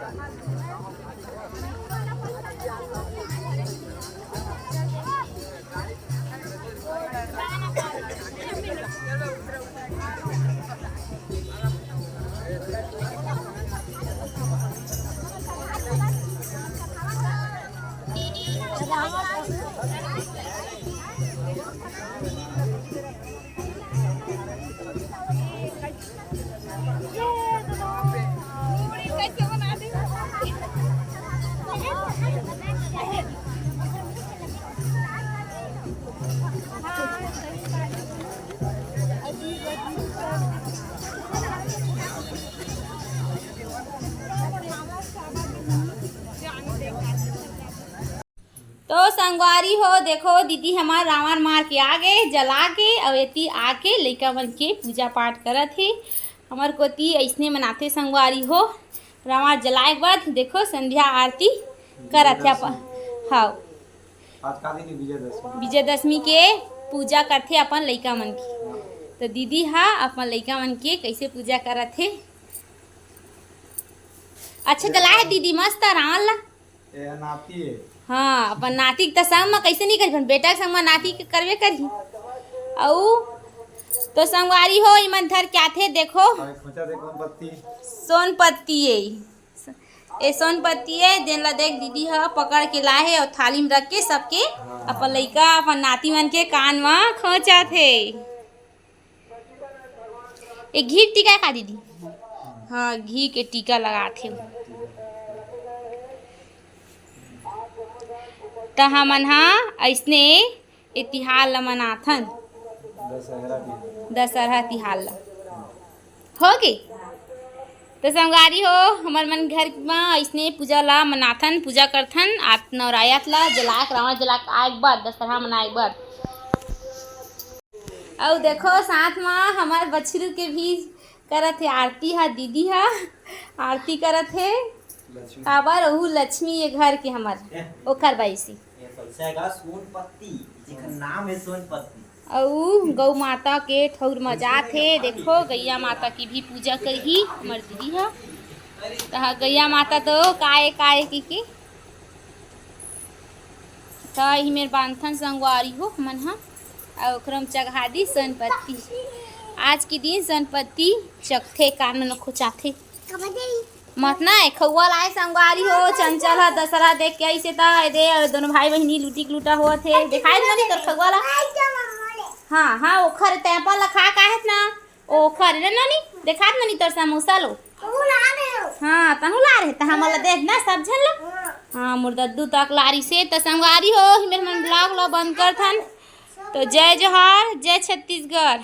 तो संगवारी हो देखो दीदी हमार रावण मार के आ गए जला के और एती आके लइका मन के पूजा पाठ करत हे। हमार कोती ऐसने मनाते संगवारी हो रावण जलाए के बाद देखो संध्या आरती करत है। हाँ आज का दिन विजयदशमी के पूजा करते अपन लइका मन की। तो दीदी हा अपन लइका मन के कैसे पूजा करत हे। अच्छा जलाए दीदी मस्त रावण ला नाती है। हाँ अपन नाती के संग में कैसे नहीं करी बेटा के संग में नाती के करवे करी। औ तो संगवारी हो इमन धर क्या थे देखो सोनपत्ती ये सोनपत्ती है जेन ला देख दीदी हा पकड़ के लाए है और थाली में रख के सबके अपन लइका अपन नाती मन के कान में खोचा थे। एक घी टीका का दीदी हाँ घी के टीका लगा थे। तो हमन हा ऐसने तिहार ला मनाथन दशहरा तिहार ला हो गए। तो संगवारी हो हमार मन घर में ऐसने पूजा ला मनाथन पूजा करथन आठ नवरायत ला जलाक रावण जलाक आए के बाद दशहरा मनाए के बाद। और देखो साथ में हमार बछरू के भी करत है आरती हा दीदी हा आरती करत है काबर ओहू लक्ष्मी ये घर के हमर ओखर बैसी नाम है सोनपत्ती। और गौ माता के ठौर मजात है देखो गैया माता की भी पूजा करी हमर दीदी हा। तो गैया माता तो काय काय की तो ही मेरे बांधन संगवारी हो मन हा और ओकरम चढ़ा दी सोनपत्ती। आज के दिन सोनपत्ती चखथे कान न खोचाथे मत ना खौआ लाए संगवारी हो चंचल हा दशहरा देख के ऐसे दे और दोनों भाई बहनी लूटी लूटा हुआ थे दिखाई नहीं कर खौआ ला। हाँ हाँ ओखर तैपा ला खा का है ना ओखर ना नहीं दिखात नहीं तोर समोसा लो हाँ तनु ला रहे तो हमला देख ना सब झन लो हाँ मुर्दद्दू तक लारी से तो संगवारी हो मेरे मन ब्लॉग लो बंद कर थन। तो जय जोहार जय छत्तीसगढ़।